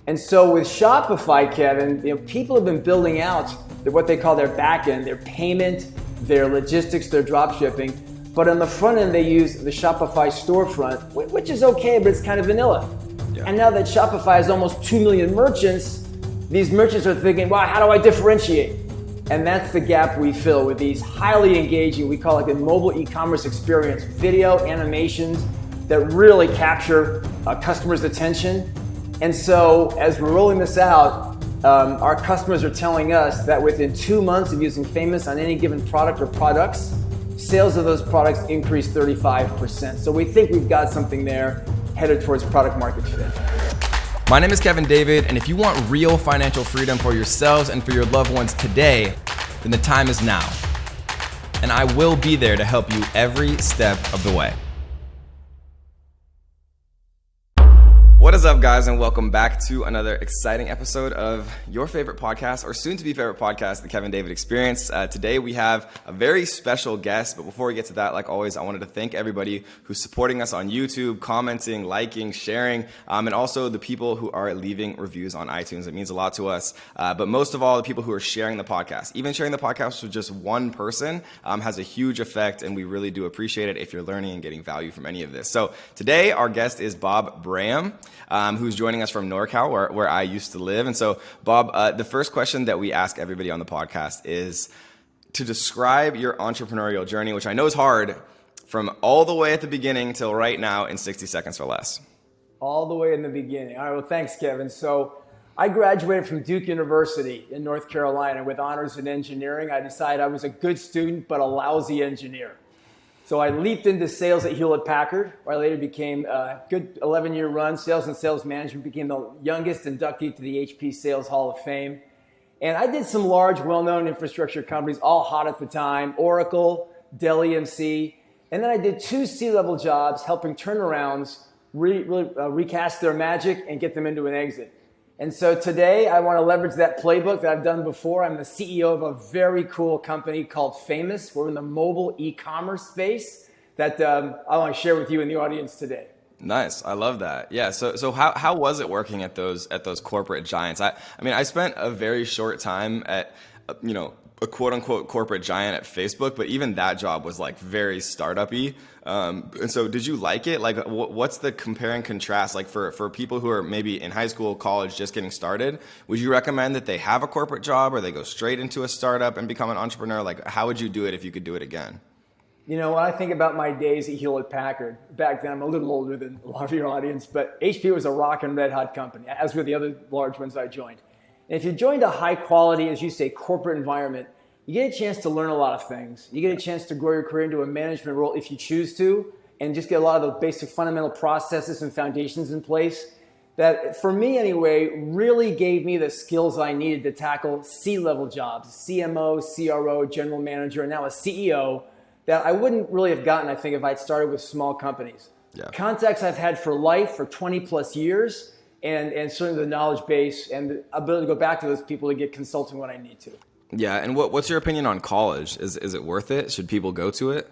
And so with Shopify, Kevin, people have been building out what they call their back end, their payment, their logistics, their drop shipping. But on the front end, they use the Shopify storefront, which is okay, but it's kind of vanilla. Yeah. And now that Shopify has almost 2 million merchants, these merchants are thinking, wow, how do I differentiate? And that's the gap we fill with these highly engaging, we call it a mobile e-commerce experience, video animations that really capture customers' attention. And so as we're rolling this out, our customers are telling us that within 2 months of using Famous on any given product or products, sales of those products increase 35%. So we think we've got something there headed towards product market fit. My name is Kevin David, and if you want real financial freedom for yourselves and for your loved ones today, then the time is now. And I will be there to help you every step of the way. What is up, guys, and welcome back to another exciting episode of your favorite podcast, or soon-to-be favorite podcast, The Kevin David Experience. Today we have a very special guest, but before we get to that, like always, I wanted to thank everybody who's supporting us on YouTube, commenting, liking, sharing, and also the people who are leaving reviews on iTunes. It means a lot to us, but most of all, the people who are sharing the podcast. Even sharing the podcast with just one person has a huge effect, and we really do appreciate it if you're learning and getting value from any of this. So today, our guest is Bob Braham. Who's joining us from NorCal, where I used to live. And so, Bob, the first question that we ask everybody on the podcast is to describe your entrepreneurial journey, which I know is hard, from all the way at the beginning till right now in 60 seconds or less. All the way in the beginning. All right, well, thanks, Kevin. So I graduated from Duke University in North Carolina with honors in engineering. I decided I was a good student, but a lousy engineer. So I leaped into sales at Hewlett Packard, where I later became a good 11-year run. Sales and sales management, became the youngest inductee to the HP Sales Hall of Fame. And I did some large, well-known infrastructure companies, all hot at the time, Oracle, Dell EMC. And then I did 2 C-level jobs, helping turnarounds recast their magic and get them into an exit. And so today, I want to leverage that playbook that I've done before. I'm the CEO of a very cool company called Famous. We're in the mobile e-commerce space that I want to share with you in the audience today. Nice. I love that. Yeah. So how was it working at those corporate giants? I mean, I spent a very short time at, a quote unquote corporate giant at Facebook, but even that job was like very startup-y. And so did you like it? Like what's the compare and contrast? Like for people who are maybe in high school, college, just getting started, would you recommend that they have a corporate job or they go straight into a startup and become an entrepreneur? Like how would you do it if you could do it again? You know, when I think about my days at Hewlett Packard, back then I'm a little older than a lot of your audience, but HP was a rock and red hot company, as were the other large ones I joined. And if you joined a high quality, as you say, corporate environment, you get a chance to learn a lot of things. You get a chance to grow your career into a management role if you choose to, and just get a lot of the basic fundamental processes and foundations in place that, for me anyway, really gave me the skills I needed to tackle C-level jobs, CMO, CRO, general manager, and now a CEO, that I wouldn't really have gotten, I think, if I'd started with small companies. Yeah. Contacts I've had for life for 20 plus years, and certainly the knowledge base and the ability to go back to those people to get consulting when I need to. Yeah, and what's your opinion on college? Is it worth it? Should people go to it?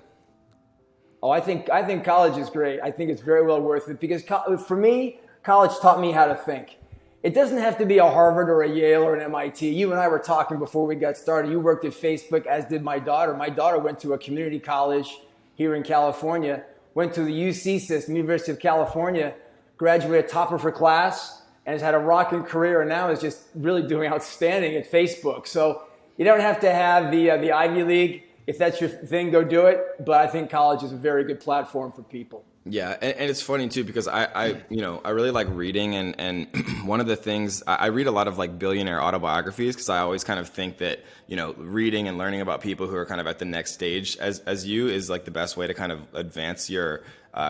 Oh, I think college is great. I think it's very well worth it because for me, college taught me how to think. It doesn't have to be a Harvard or a Yale or an MIT. You and I were talking before we got started. You worked at Facebook, as did my daughter. My daughter went to a community college here in California, went to the UC system, University of California, graduated top of her class, and has had a rocking career, and now is just really doing outstanding at Facebook. So you don't have to have the Ivy League. If that's your thing, go do it. But I think college is a very good platform for people. Yeah, and it's funny too because I really like reading, and one of the things I read a lot of like billionaire autobiographies because I always kind of think that reading and learning about people who are kind of at the next stage as you is like the best way to kind of advance your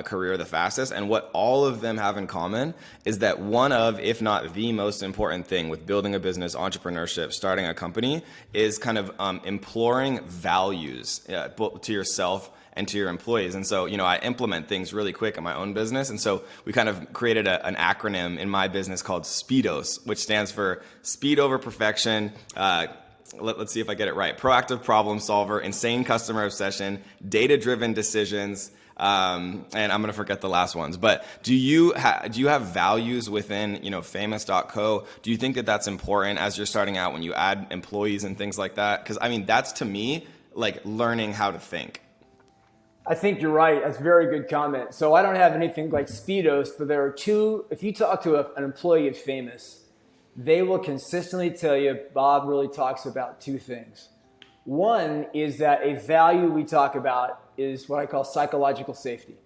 career the fastest. And what all of them have in common is that one of, if not the most important thing with building a business, entrepreneurship, starting a company is kind of imploring values to yourself and to your employees. And so, I implement things really quick in my own business. And so we kind of created an acronym in my business called SPEEDOS, which stands for Speed Over Perfection. Let's see if I get it right. Proactive problem solver, insane customer obsession, data-driven decisions, and I'm gonna forget the last ones. But do you have values within famous.co? Do you think that that's important as you're starting out when you add employees and things like that? Because I mean, that's to me like learning how to think. I think you're right. That's a very good comment. So I don't have anything like Speedos, but there are two. If you talk to an employee of Famous, they will consistently tell you Bob really talks about two things. One is that a value we talk about is what I call psychological safety.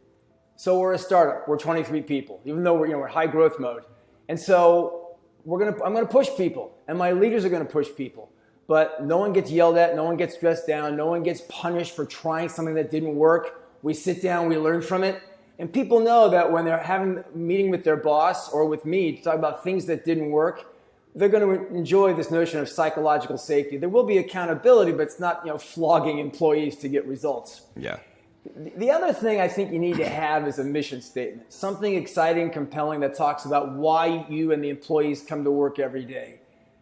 So we're a startup. We're 23 people, even though we're high growth mode. And so I'm gonna push people, and my leaders are gonna push people. But no one gets yelled at, no one gets stressed down, no one gets punished for trying something that didn't work. We sit down, we learn from it. And people know that when they're having a meeting with their boss or with me to talk about things that didn't work, they're going to enjoy this notion of psychological safety. There will be accountability, but it's not flogging employees to get results. Yeah. The other thing I think you need to have is a mission statement, something exciting, compelling that talks about why you and the employees come to work every day.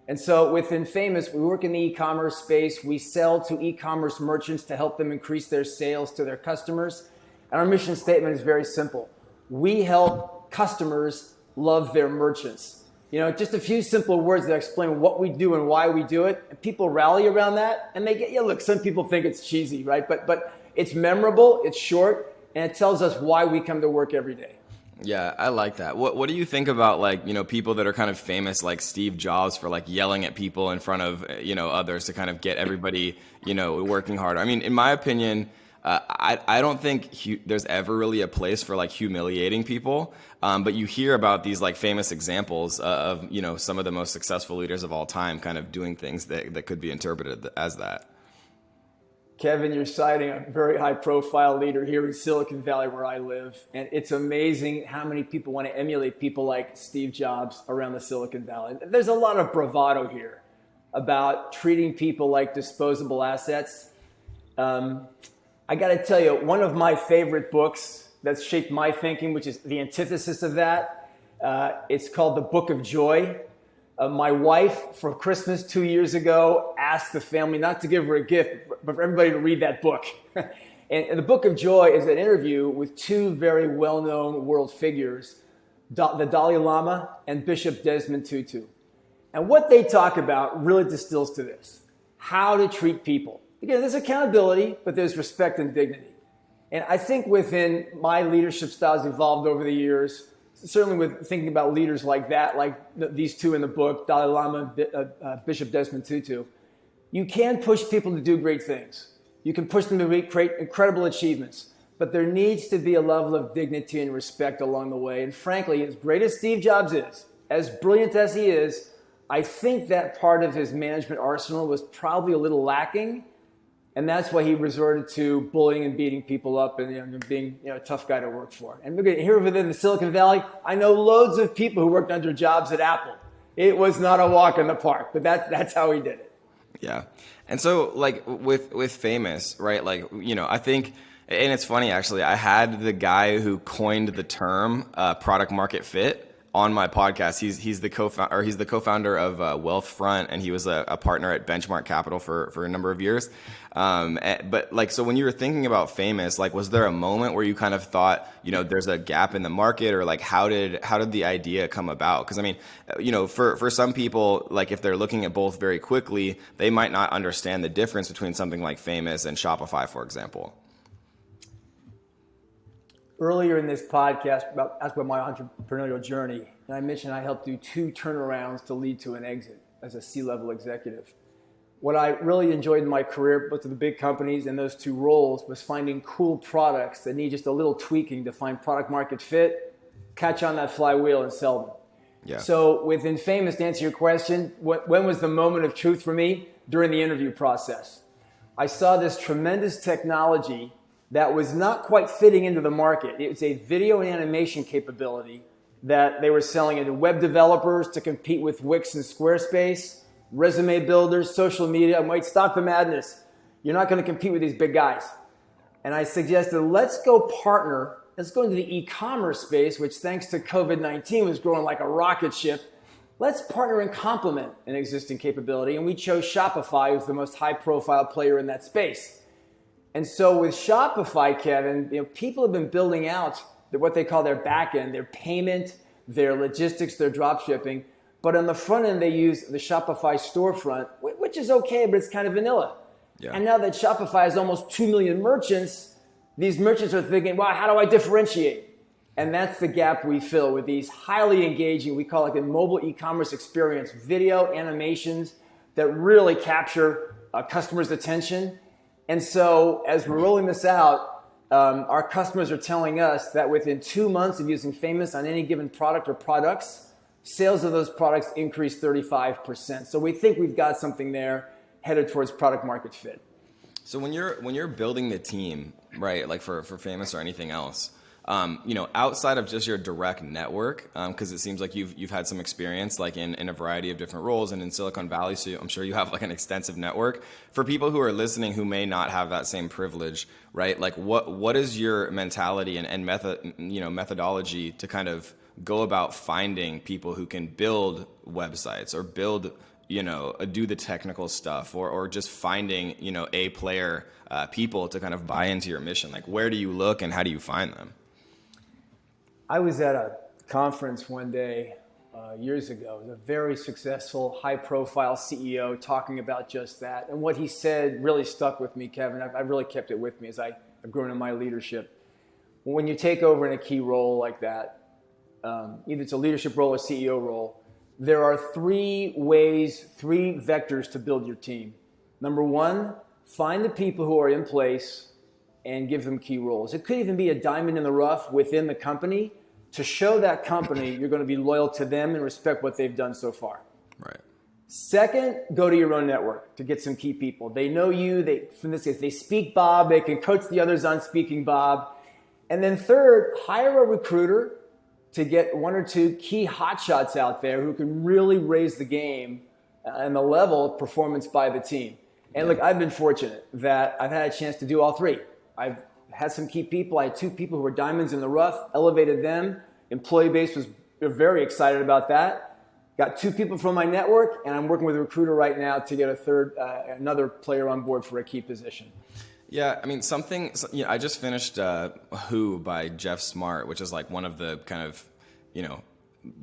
And so within Famous, we work in the e-commerce space. We sell to e-commerce merchants to help them increase their sales to their customers. And our mission statement is very simple. We help customers love their merchants. Just a few simple words that explain what we do and why we do it. And people rally around that. And they get, look, some people think it's cheesy, right? But it's memorable, it's short, and it tells us why we come to work every day. Yeah, I like that. What do you think about people that are kind of famous like Steve Jobs for like yelling at people in front of others to kind of get everybody working harder? I mean, in my opinion, I don't think there's ever really a place for like humiliating people. But you hear about these like famous examples of some of the most successful leaders of all time kind of doing things that could be interpreted as that. Kevin, you're citing a very high-profile leader here in Silicon Valley where I live, and it's amazing how many people want to emulate people like Steve Jobs around the Silicon Valley. There's a lot of bravado here about treating people like disposable assets. I got to tell you, one of my favorite books that's shaped my thinking, which is the antithesis of that, it's called The Book of Joy. My wife, for Christmas 2 years ago, asked the family not to give her a gift, but for everybody to read that book. And the Book of Joy is an interview with two very well-known world figures, the Dalai Lama and Bishop Desmond Tutu. And what they talk about really distills to this: how to treat people. Again, there's accountability, but there's respect and dignity. And I think within my leadership styles evolved over the years, certainly with thinking about leaders like that, like these two in the book, Dalai Lama, Bishop Desmond Tutu, you can push people to do great things. You can push them to create incredible achievements, but there needs to be a level of dignity and respect along the way. And frankly, as great as Steve Jobs is, as brilliant as he is, I think that part of his management arsenal was probably a little lacking. And that's why he resorted to bullying and beating people up and being a tough guy to work for. And here within the Silicon Valley, I know loads of people who worked under Jobs at Apple. It was not a walk in the park, but that's how he did it. Yeah. And so like with Famous, right? Like, I think, and it's funny actually, I had the guy who coined the term product market fit on my podcast. He's the co-founder of Wealthfront, and he was a partner at Benchmark Capital for a number of years. But like, so when you were thinking about Famous, like, was there a moment where you kind of thought, there's a gap in the market, or like, how did the idea come about? Because I mean, for some people, like if they're looking at both very quickly, they might not understand the difference between something like Famous and Shopify, for example. Earlier in this podcast, asked about my entrepreneurial journey, and I mentioned I helped do 2 turnarounds to lead to an exit as a C-level executive. What I really enjoyed in my career, both of the big companies and those 2 roles, was finding cool products that need just a little tweaking to find product market fit, catch on that flywheel, and sell them. Yeah. So within Famous, to answer your question, when was the moment of truth for me? During the interview process. I saw this tremendous technology that was not quite fitting into the market. It was a video and animation capability that they were selling into web developers to compete with Wix and Squarespace, resume builders, social media. I'm like, stop the madness. You're not going to compete with these big guys. And I suggested, let's go partner. Let's go into the e-commerce space, which thanks to COVID-19 was growing like a rocket ship. Let's partner and complement an existing capability. And we chose Shopify, who's the most high-profile player in that space. And so with Shopify, Kevin, people have been building out what they call their back end, their payment, their logistics, their drop shipping. But on the front end, they use the Shopify storefront, which is okay, but it's kind of vanilla. Yeah. And now that Shopify has almost 2 million merchants, these merchants are thinking, wow, how do I differentiate? And that's the gap we fill with these highly engaging, we call it the mobile e-commerce experience, video animations that really capture customers' attention. And so as we're rolling this out, our customers are telling us that within 2 months of using Famous on any given product or products, sales of those products increase 35%. So we think we've got something there headed towards product market fit. So when you're building the team, right, like for Famous or anything else, outside of just your direct network, because it seems like you've had some experience like in a variety of different roles and in Silicon Valley, so I'm sure you have like an extensive network. For people who are listening who may not have that same privilege, right? Like what is your mentality and methodology to kind of go about finding people who can build websites or build, do the technical stuff or just finding, A player people to kind of buy into your mission? Like where do you look and how do you find them? I was at a conference one day years ago. It was a very successful, high-profile CEO talking about just that. And what he said really stuck with me, Kevin. I've really kept it with me as I've grown in my leadership. When you take over in a key role like that, either it's a leadership role or CEO role, there are three vectors to build your team. Number one, find the people who are in place and give them key roles. It could even be a diamond in the rough within the company to show that company you're going to be loyal to them and respect what they've done so far. Right. Second, go to your own network to get some key people. They know you. In this case, they speak Bob. They can coach the others on speaking Bob. And then third, hire a recruiter to get one or two key hotshots out there who can really raise the game and the level of performance by the team. And look, I've been fortunate that I've had a chance to do all three. I've had some key people. I had two people who were diamonds in the rough, elevated them. Employee base was very excited about that. Got two people from my network, and I'm working with a recruiter right now to get another player on board for a key position. Yeah, I mean, I just finished Who by Jeff Smart, which is like one of the kind of,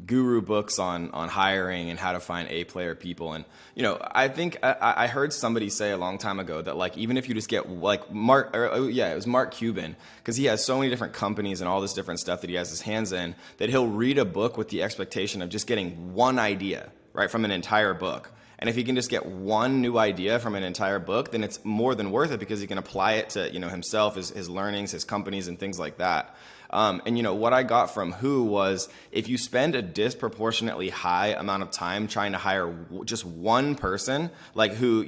guru books on hiring and how to find A-player people. And, I think I heard somebody say a long time ago that like, even if you just get like it was Mark Cuban, because he has so many different companies and all this different stuff that he has his hands in, that he'll read a book with the expectation of just getting one idea, right, from an entire book. And if he can just get one new idea from an entire book, then it's more than worth it because he can apply it to, himself, his learnings, his companies, and things like that. And what I got from Who was if you spend a disproportionately high amount of time trying to hire just one person, like who,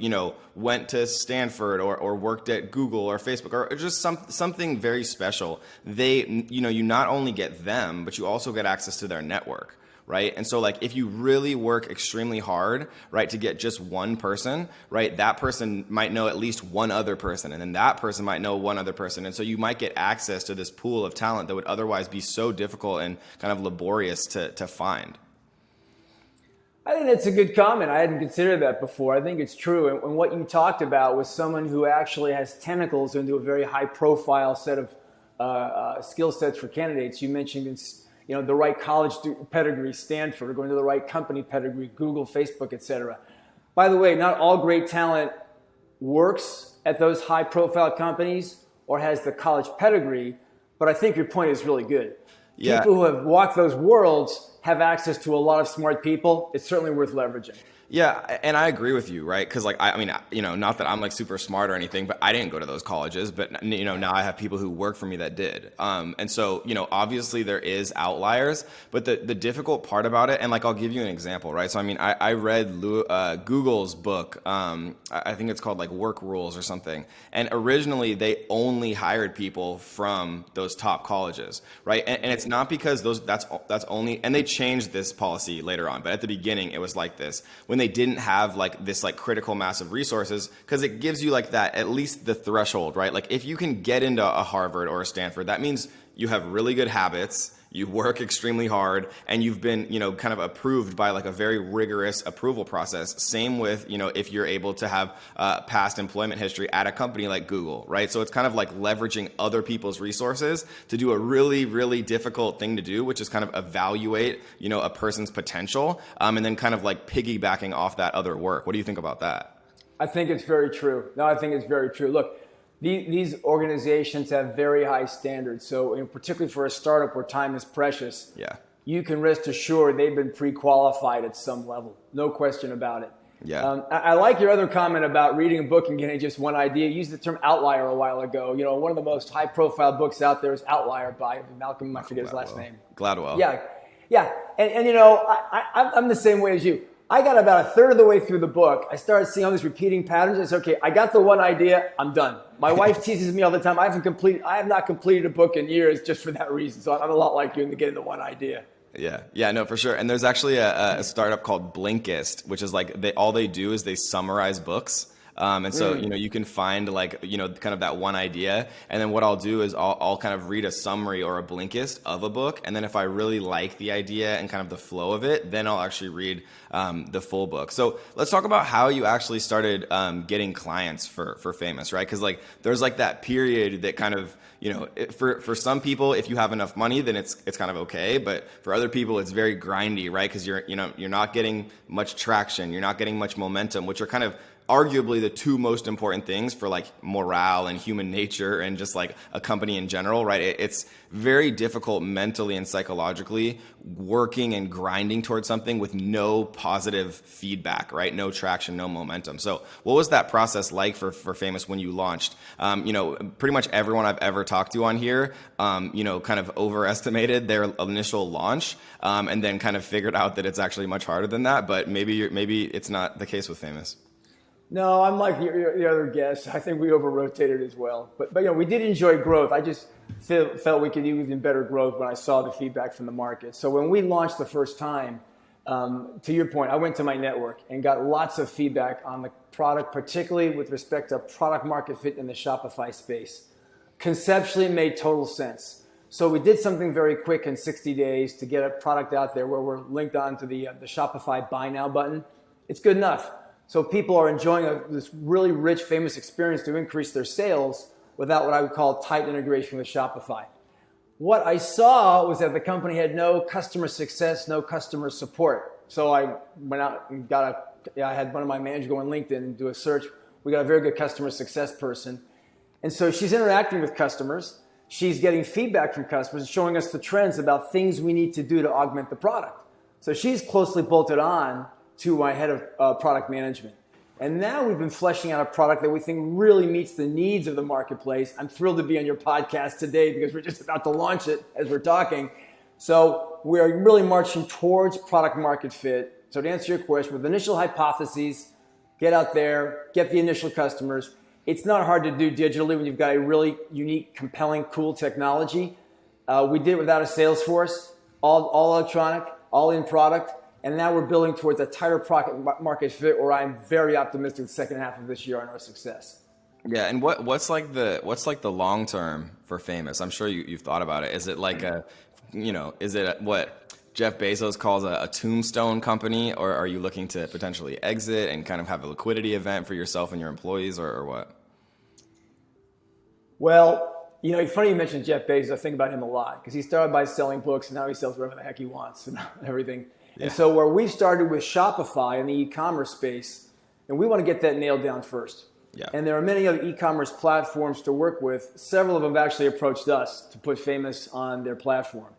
went to Stanford or worked at Google or Facebook or just something very special, you not only get them, but you also get access to their network. Right. And so like if you really work extremely hard, right, to get just one person, right, that person might know at least one other person, and then that person might know one other person. And so you might get access to this pool of talent that would otherwise be so difficult and kind of laborious to find. I think that's a good comment. I hadn't considered that before. I think it's true. And what you talked about was someone who actually has tentacles into a very high profile set of skill sets for candidates. You mentioned the right college pedigree, Stanford, or going to the right company pedigree, Google, Facebook, etc. By the way, not all great talent works at those high-profile companies or has the college pedigree, but I think your point is really good. Yeah. People who have walked those worlds have access to a lot of smart people. It's certainly worth leveraging. Yeah, and I agree with you, right? Because, like, I mean, not that I'm, like, super smart or anything, but I didn't go to those colleges. But, now I have people who work for me that did. And so, obviously there is outliers. But the difficult part about it, and, like, I'll give you an example, right? So, I mean, I read Google's book. I think it's called, like, Work Rules or something. And originally, they only hired people from those top colleges, right? And it's not because that's only – and they changed this policy later on. But at the beginning, it was like this. When they didn't have like this like critical mass of resources, because it gives you like that, at least the threshold, right? Like if you can get into a Harvard or a Stanford, that means you have really good habits, you work extremely hard, and you've been, kind of approved by like a very rigorous approval process. Same with, if you're able to have past employment history at a company like Google, right? So it's kind of like leveraging other people's resources to do a really, really difficult thing to do, which is kind of evaluate, a person's potential, and then kind of like piggybacking off that other work. What do you think about that? I think it's very true. No, I think it's very true. Look, these organizations have very high standards. So particularly for a startup where time is precious, you can rest assured they've been pre-qualified at some level. No question about it. Yeah. I like your other comment about reading a book and getting just one idea. You used the term outlier a while ago. One of the most high-profile books out there is Outlier by Malcolm, I forget his last name. Gladwell. Yeah. And I'm the same way as you. I got about a third of the way through the book. I started seeing all these repeating patterns. I said, okay, I got the one idea. I'm done. My wife teases me all the time. I have not completed a book in years just for that reason. So I'm a lot like you in getting the one idea. Yeah, no, for sure. And there's actually a startup called Blinkist, which is like all they do is they summarize books. And so, you can find like, kind of that one idea. And then what I'll do is I'll kind of read a summary or a Blinkist of a book. And then if I really like the idea and kind of the flow of it, then I'll actually read the full book. So let's talk about how you actually started getting clients for Famous, right? Because like there's like that period that kind of, for some people, if you have enough money, then it's kind of okay. But for other people, it's very grindy, right? Because you're not getting much traction. You're not getting much momentum, which are kind of arguably the two most important things for like morale and human nature and just like a company in general, right? It's very difficult mentally and psychologically working and grinding towards something with no positive feedback, right? No traction, no momentum. So what was that process like for Famous when you launched? Pretty much everyone I've ever talked to on here, kind of overestimated their initial launch, and then kind of figured out that it's actually much harder than that. But maybe it's not the case with Famous. No, I'm like the other guests. I think we over-rotated as well. But we did enjoy growth. I just felt we could do even better growth when I saw the feedback from the market. So when we launched the first time, to your point, I went to my network and got lots of feedback on the product, particularly with respect to product market fit in the Shopify space. Conceptually, it made total sense. So we did something very quick in 60 days to get a product out there where we're linked onto the Shopify Buy Now button. It's good enough. So people are enjoying this really rich, famous experience to increase their sales without what I would call tight integration with Shopify. What I saw was that the company had no customer success, no customer support. So I went out and I had one of my managers go on LinkedIn and do a search. We got a very good customer success person. And so she's interacting with customers. She's getting feedback from customers, showing us the trends about things we need to do to augment the product. So she's closely bolted on to my head of product management. And now we've been fleshing out a product that we think really meets the needs of the marketplace. I'm thrilled to be on your podcast today because we're just about to launch it as we're talking. So we're really marching towards product market fit. So to answer your question, with initial hypotheses, get out there, get the initial customers. It's not hard to do digitally when you've got a really unique, compelling, cool technology. We did it without a sales force, all electronic, all in product. And now we're building towards a tighter product market fit where I'm very optimistic the second half of this year on our success. Yeah, and what's like the long term for Famous? I'm sure you've thought about it. Is it like what Jeff Bezos calls a tombstone company, or are you looking to potentially exit and kind of have a liquidity event for yourself and your employees, or what? Well, it's funny you mentioned Jeff Bezos. I think about him a lot because he started by selling books and now he sells whatever the heck he wants and everything. Yeah. And so where we've started with Shopify in the e-commerce space, and we want to get that nailed down first. Yeah. And there are many other e-commerce platforms to work with. Several of them have actually approached us to put Famous on their platform.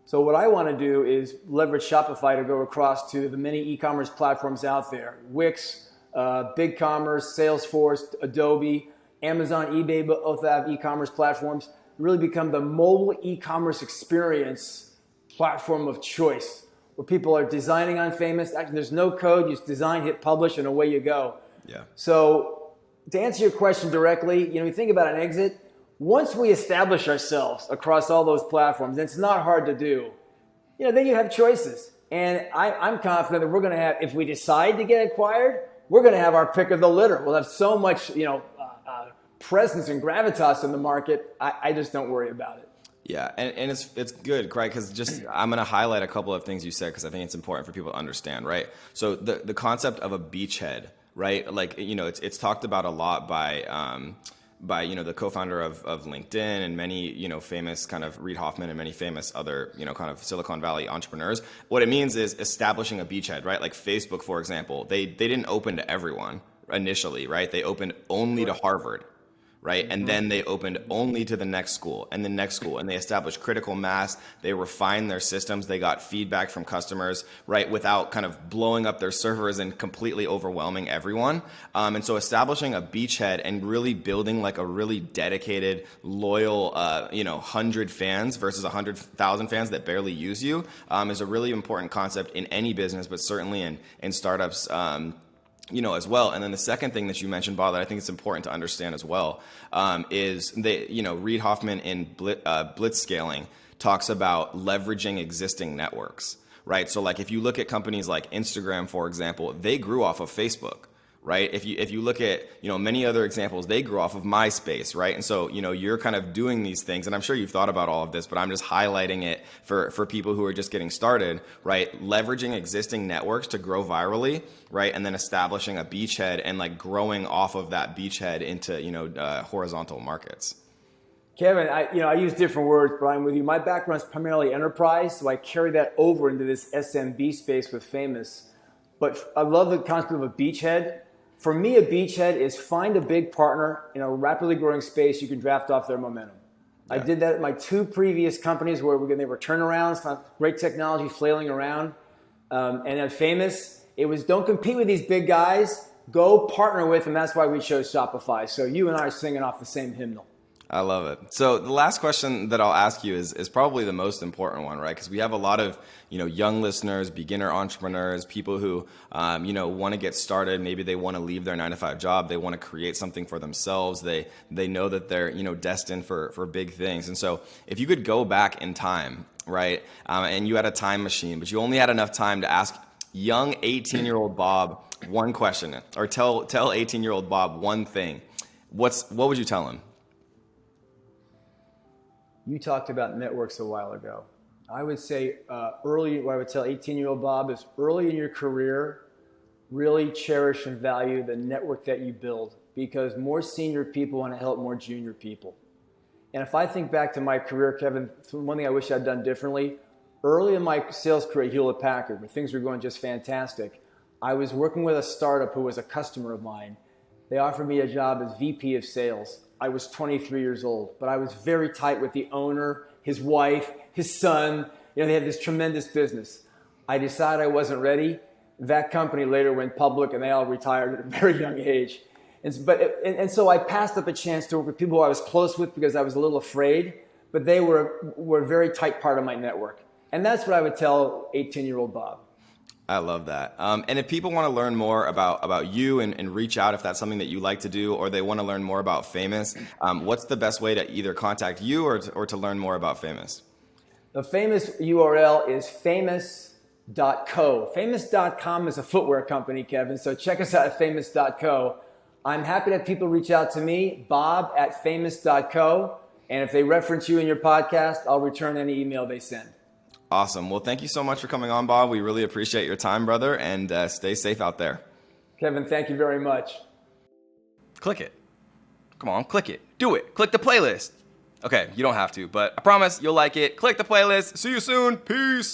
So what I want to do is leverage Shopify to go across to the many e-commerce platforms out there. Wix, BigCommerce, Salesforce, Adobe, Amazon, eBay, both have e-commerce platforms. Really become the mobile e-commerce experience platform of choice, where people are designing on Famous. Actually, there's no code. You just design, hit publish, and away you go. Yeah. So to answer your question directly, you think about an exit. Once we establish ourselves across all those platforms, and it's not hard to do, then you have choices. And I'm confident that we're going to have, if we decide to get acquired, we're going to have our pick of the litter. We'll have so much, presence and gravitas in the market. I just don't worry about it. Yeah, and it's good, right? Because just I'm going to highlight a couple of things you said because I think it's important for people to understand, right? So the concept of a beachhead, right? Like, it's talked about a lot by the co-founder of LinkedIn and many famous kind of Reid Hoffman and many famous other kind of Silicon Valley entrepreneurs. What it means is establishing a beachhead, right? Like Facebook, for example, they didn't open to everyone initially, right? They opened only to Harvard. Right. And then they opened only to the next school and the next school, and they established critical mass. They refined their systems. They got feedback from customers, right, without kind of blowing up their servers and completely overwhelming everyone. And so establishing a beachhead and really building like a really dedicated, loyal, 100 fans versus 100,000 fans that barely use you is a really important concept in any business, but certainly in startups. As well. And then the second thing that you mentioned, Bob, that I think it's important to understand as well, is Reid Hoffman in Blitzscaling talks about leveraging existing networks, right? So like if you look at companies like Instagram, for example, they grew off of Facebook. Right. If you look at, many other examples, they grew off of MySpace. Right. And so, you're kind of doing these things, and I'm sure you've thought about all of this, but I'm just highlighting it for people who are just getting started. Right. Leveraging existing networks to grow virally. Right. And then establishing a beachhead and like growing off of that beachhead into, horizontal markets. Kevin, I use different words, but I'm with you. My background is primarily enterprise, so I carry that over into this SMB space with Famous. But I love the concept of a beachhead. For me, a beachhead is find a big partner in a rapidly growing space you can draft off their momentum. Yeah. I did that at my two previous companies where they were turnarounds, great technology flailing around. And at Famous, it was don't compete with these big guys, go partner with them. That's why we chose Shopify. So you and I are singing off the same hymnal. I love it. So the last question that I'll ask you is probably the most important one, right? Because we have a lot of, young listeners, beginner entrepreneurs, people who, want to get started. Maybe they want to leave their 9-to-5 job. They want to create something for themselves. They know that they're, destined for big things. And so if you could go back in time, right, and you had a time machine, but you only had enough time to ask young 18-year-old Bob one question, or tell 18-year-old Bob one thing, what would you tell him? You talked about networks a while ago. I would say what I would tell 18-year-old Bob is early in your career, really cherish and value the network that you build, because more senior people want to help more junior people. And if I think back to my career, Kevin, one thing I wish I'd done differently, early in my sales career at Hewlett Packard, where things were going just fantastic, I was working with a startup who was a customer of mine. They offered me a job as VP of sales. I was 23 years old, but I was very tight with the owner, his wife, his son. They had this tremendous business. I decided I wasn't ready. That company later went public, and they all retired at a very young age. And so I passed up a chance to work with people who I was close with because I was a little afraid, but they were a very tight part of my network. And that's what I would tell 18-year-old Bob. I love that. And if people want to learn more about you and reach out if that's something that you like to do, or they want to learn more about Famous, what's the best way to either contact you or to learn more about Famous? The Famous URL is famous.co. Famous.com is a footwear company, Kevin, so check us out at famous.co. I'm happy to have people reach out to me, bob@famous.co, and if they reference you in your podcast, I'll return any email they send. Awesome. Well, thank you so much for coming on, Bob. We really appreciate your time, brother, and stay safe out there. Kevin, thank you very much. Click it. Come on, click it. Do it. Click the playlist. Okay, you don't have to, but I promise you'll like it. Click the playlist. See you soon. Peace.